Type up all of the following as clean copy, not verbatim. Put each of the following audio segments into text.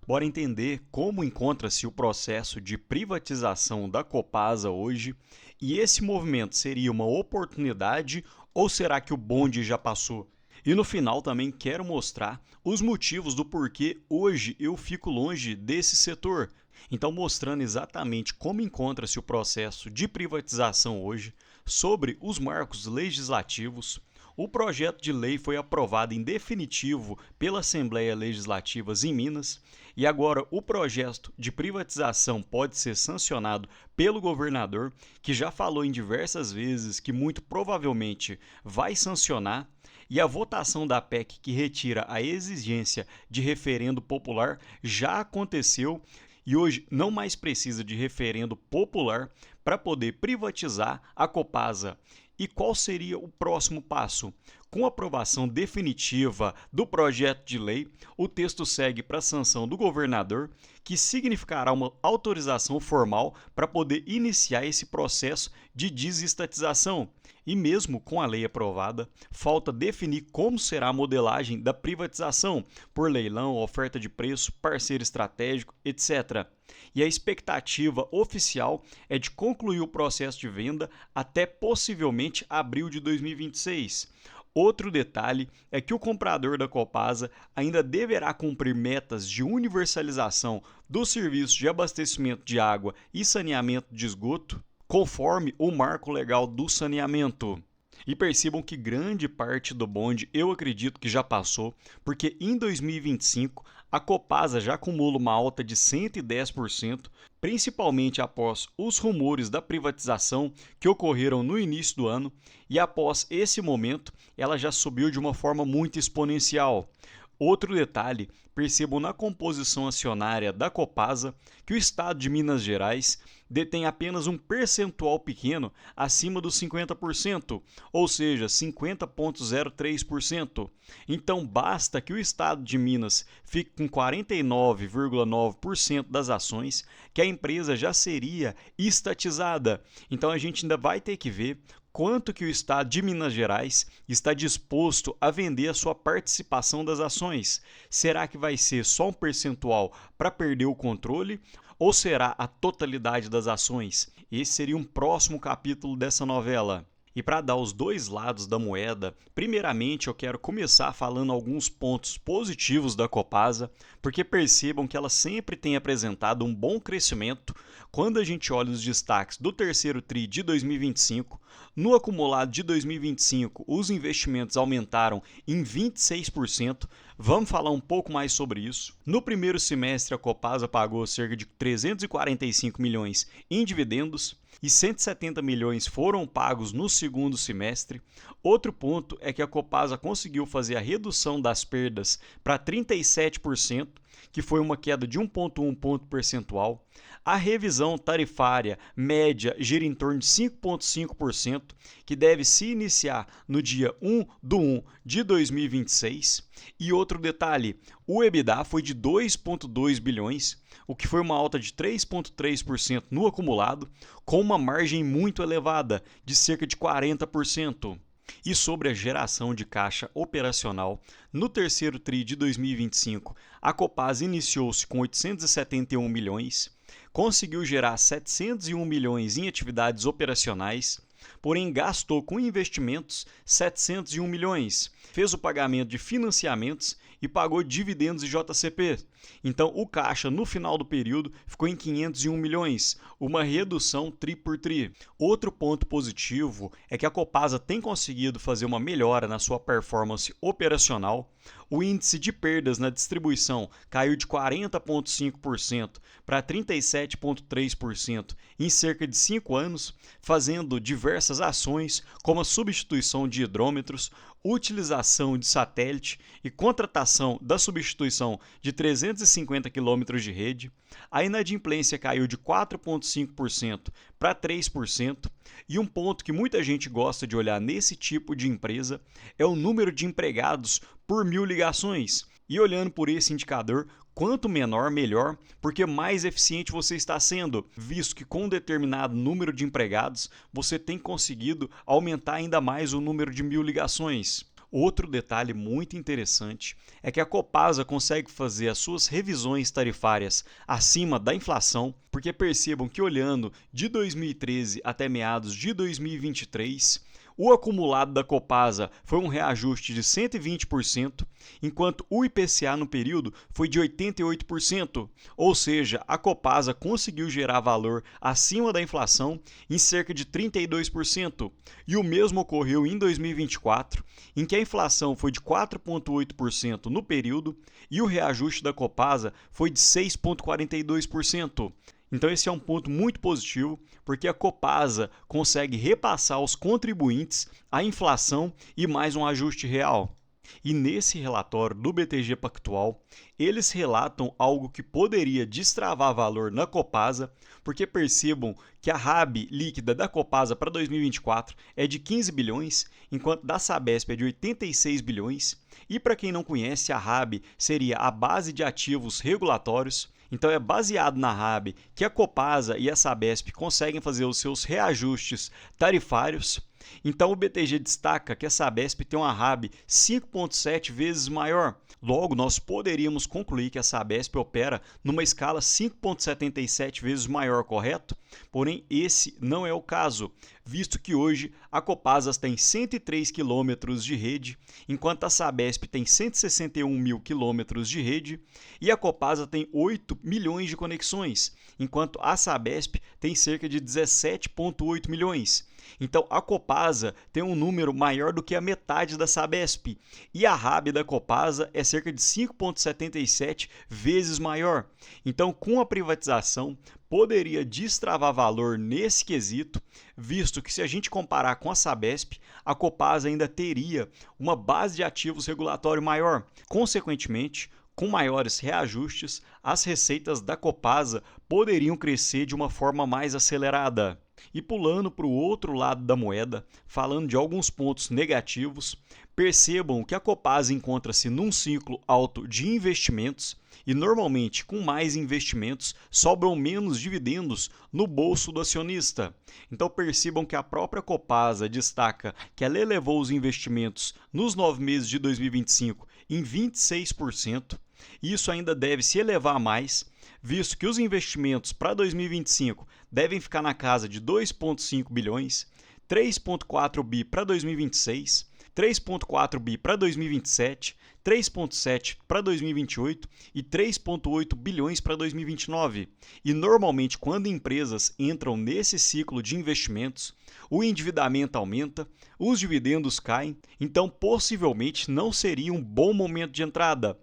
Bora entender como encontra-se o processo de privatização da Copasa hoje e esse movimento seria uma oportunidade ou será que o bonde já passou? E no final também quero mostrar os motivos do porquê hoje eu fico longe desse setor. Então, mostrando exatamente como encontra-se o processo de privatização hoje, sobre os marcos legislativos. O projeto de lei foi aprovado em definitivo pela Assembleia Legislativa em Minas e agora o projeto de privatização pode ser sancionado pelo governador, que já falou em diversas vezes que muito provavelmente vai sancionar. E a votação da PEC que retira a exigência de referendo popular já aconteceu e hoje não mais precisa de referendo popular para poder privatizar a Copasa. E qual seria o próximo passo? Com a aprovação definitiva do projeto de lei, o texto segue para a sanção do governador, que significará uma autorização formal para poder iniciar esse processo de desestatização. E mesmo com a lei aprovada, falta definir como será a modelagem da privatização, por leilão, oferta de preço, parceiro estratégico, etc. E a expectativa oficial é de concluir o processo de venda até possivelmente abril de 2026. Outro detalhe é que o comprador da Copasa ainda deverá cumprir metas de universalização dos serviços de abastecimento de água e saneamento de esgoto, conforme o marco legal do saneamento. E percebam que grande parte do bonde eu acredito que já passou, porque em 2025 a Copasa já acumula uma alta de 110%, principalmente após os rumores da privatização que ocorreram no início do ano, e após esse momento ela já subiu de uma forma muito exponencial. Outro detalhe, percebam na composição acionária da Copasa que o estado de Minas Gerais detém apenas um percentual pequeno acima dos 50%, ou seja, 50,03%. Então basta que o estado de Minas fique com 49,9% das ações que a empresa já seria estatizada. Então a gente ainda vai ter que ver quanto que o estado de Minas Gerais está disposto a vender a sua participação das ações. Será que vai ser só um percentual para perder o controle ou será a totalidade das ações? Esse seria um próximo capítulo dessa novela. E para dar os dois lados da moeda, primeiramente eu quero começar falando alguns pontos positivos da Copasa, porque percebam que ela sempre tem apresentado um bom crescimento quando a gente olha os destaques do terceiro TRI de 2025. No acumulado de 2025, os investimentos aumentaram em 26%. Vamos falar um pouco mais sobre isso. No primeiro semestre, a Copasa pagou cerca de 345 milhões em dividendos e 170 milhões foram pagos no segundo semestre. Outro ponto é que a Copasa conseguiu fazer a redução das perdas para 37%, que foi uma queda de 1,1 ponto percentual. A revisão tarifária média gira em torno de 5,5%, que deve se iniciar no dia 1/1 de 2026. E outro detalhe, o EBITDA foi de 2,2 bilhões, o que foi uma alta de 3,3% no acumulado, com uma margem muito elevada, de cerca de 40%. E sobre a geração de caixa operacional, no terceiro TRI de 2025, a Copasa iniciou-se com 871 milhões, conseguiu gerar 701 milhões em atividades operacionais, porém gastou com investimentos 701 milhões, fez o pagamento de financiamentos e pagou dividendos e JCP. Então, o caixa no final do período ficou em 501 milhões, uma redução tri por tri. Outro ponto positivo é que a Copasa tem conseguido fazer uma melhora na sua performance operacional. O índice de perdas na distribuição caiu de 40,5% para 37,3% em cerca de 5 anos, fazendo diversas ações como a substituição de hidrômetros, utilização de satélite e contratação da substituição de 350 km de rede. A inadimplência caiu de 4,5% para 3%. E um ponto que muita gente gosta de olhar nesse tipo de empresa é o número de empregados por 1.000 ligações. E olhando por esse indicador, quanto menor, melhor, porque mais eficiente você está sendo, visto que com um determinado número de empregados, você tem conseguido aumentar ainda mais o número de 1.000 ligações. Outro detalhe muito interessante é que a Copasa consegue fazer as suas revisões tarifárias acima da inflação, porque percebam que olhando de 2013 até meados de 2023, o acumulado da Copasa foi um reajuste de 120%, enquanto o IPCA no período foi de 88%, ou seja, a Copasa conseguiu gerar valor acima da inflação em cerca de 32%. E o mesmo ocorreu em 2024, em que a inflação foi de 4,8% no período e o reajuste da Copasa foi de 6,42%. Então esse é um ponto muito positivo, porque a Copasa consegue repassar aos contribuintes a inflação e mais um ajuste real. E nesse relatório do BTG Pactual, eles relatam algo que poderia destravar valor na Copasa, porque percebam que a RAB líquida da Copasa para 2024 é de 15 bilhões, enquanto da Sabesp é de 86 bilhões. E para quem não conhece, a RAB seria a base de ativos regulatórios. Então é baseado na RAB que a Copasa e a Sabesp conseguem fazer os seus reajustes tarifários. Então o BTG destaca que a Sabesp tem uma RAB 5,7 vezes maior. Logo, nós poderíamos concluir que a Sabesp opera numa escala 5,77 vezes maior, correto? Porém, esse não é o caso, visto que hoje a Copasa tem 103 quilômetros de rede, enquanto a Sabesp tem 161 mil quilômetros de rede e a Copasa tem 8 milhões de conexões, enquanto a Sabesp tem cerca de 17,8 milhões. Então, a Copasa tem um número maior do que a metade da Sabesp e a RAB da Copasa é cerca de 5,77 vezes maior. Então, com a privatização, poderia destravar valor nesse quesito, visto que se a gente comparar com a Sabesp, a Copasa ainda teria uma base de ativos regulatório maior. Consequentemente, com maiores reajustes, as receitas da Copasa poderiam crescer de uma forma mais acelerada. E pulando para o outro lado da moeda, falando de alguns pontos negativos, percebam que a Copasa encontra-se num ciclo alto de investimentos e normalmente com mais investimentos sobram menos dividendos no bolso do acionista. Então percebam que a própria Copasa destaca que ela elevou os investimentos nos 9 meses de 2025 em 26%, e isso ainda deve se elevar mais, visto que os investimentos para 2025 devem ficar na casa de 2,5 bilhões, 3,4 bi para 2026, 3,4 bi para 2027, 3,7 para 2028 e 3,8 bilhões para 2029. E normalmente, quando empresas entram nesse ciclo de investimentos, o endividamento aumenta, os dividendos caem, então possivelmente não seria um bom momento de entrada.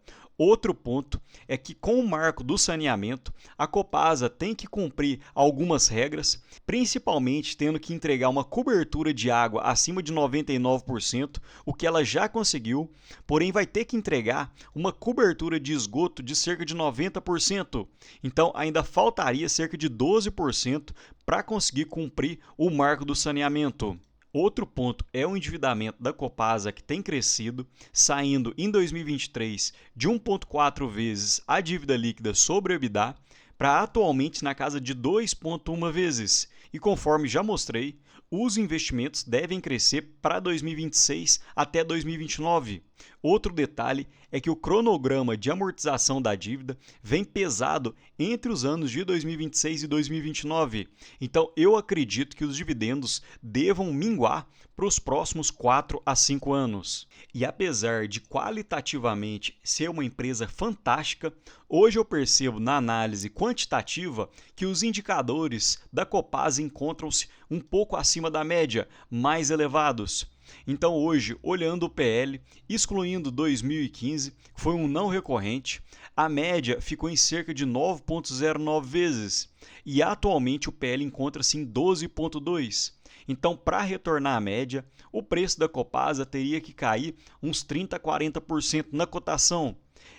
Outro ponto é que, com o marco do saneamento, a Copasa tem que cumprir algumas regras, principalmente tendo que entregar uma cobertura de água acima de 99%, o que ela já conseguiu, porém vai ter que entregar uma cobertura de esgoto de cerca de 90%. Então, ainda faltaria cerca de 12% para conseguir cumprir o marco do saneamento. Outro ponto é o endividamento da Copasa, que tem crescido, saindo em 2023 de 1,4 vezes a dívida líquida sobre o EBITDA para atualmente na casa de 2,1 vezes. E conforme já mostrei, os investimentos devem crescer para 2026 até 2029. Outro detalhe é que o cronograma de amortização da dívida vem pesado entre os anos de 2026 e 2029. Então, eu acredito que os dividendos devam minguar para os próximos 4 a 5 anos. E apesar de qualitativamente ser uma empresa fantástica, hoje eu percebo na análise quantitativa que os indicadores da Copasa encontram-se um pouco acima da média, mais elevados. Então hoje, olhando o PL, excluindo 2015, que foi um não recorrente, a média ficou em cerca de 9,09 vezes e atualmente o PL encontra-se em 12,2. Então, para retornar à média, o preço da Copasa teria que cair uns 30 a 40% na cotação.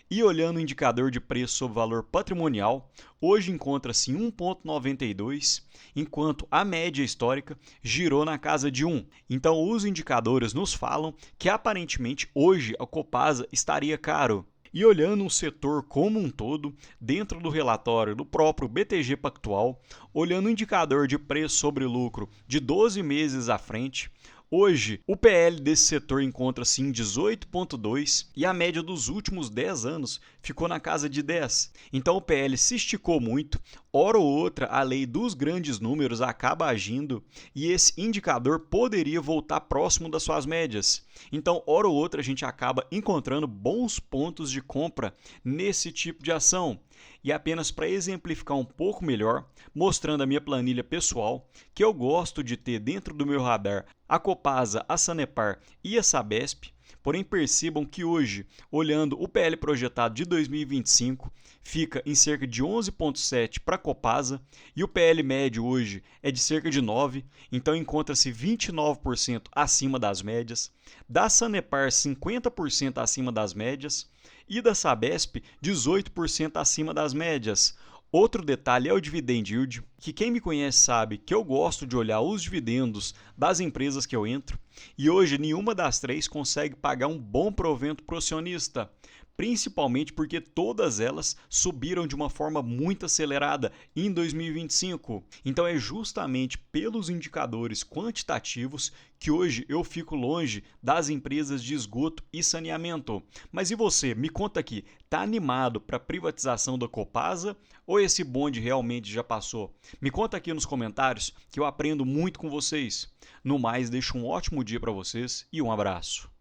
E olhando o indicador de preço sobre valor patrimonial, hoje encontra-se em 1,92, enquanto a média histórica girou na casa de 1. Então, os indicadores nos falam que aparentemente hoje a Copasa estaria caro. E olhando o setor como um todo, dentro do relatório do próprio BTG Pactual, olhando o indicador de preço sobre lucro de 12 meses à frente, Hoje, o PL desse setor encontra-se em 18,2 e a média dos últimos 10 anos ficou na casa de 10. Então o PL se esticou muito, hora ou outra a lei dos grandes números acaba agindo e esse indicador poderia voltar próximo das suas médias. Então, hora ou outra a gente acaba encontrando bons pontos de compra nesse tipo de ação. E apenas para exemplificar um pouco melhor, mostrando a minha planilha pessoal, que eu gosto de ter dentro do meu radar a Copasa, a Sanepar e a Sabesp, porém percebam que hoje, olhando o PL projetado de 2025, fica em cerca de 11,7 para a Copasa e o PL médio hoje é de cerca de 9, então encontra-se 29% acima das médias, da Sanepar 50% acima das médias e da Sabesp 18% acima das médias. Outro detalhe é o dividend yield, que quem me conhece sabe que eu gosto de olhar os dividendos das empresas que eu entro, e hoje nenhuma das três consegue pagar um bom provento para o acionista, principalmente porque todas elas subiram de uma forma muito acelerada em 2025. Então é justamente pelos indicadores quantitativos que hoje eu fico longe das empresas de esgoto e saneamento. Mas e você? Me conta aqui, tá animado para a privatização da Copasa ou esse bonde realmente já passou? Me conta aqui nos comentários que eu aprendo muito com vocês. No mais, deixo um ótimo dia para vocês e um abraço.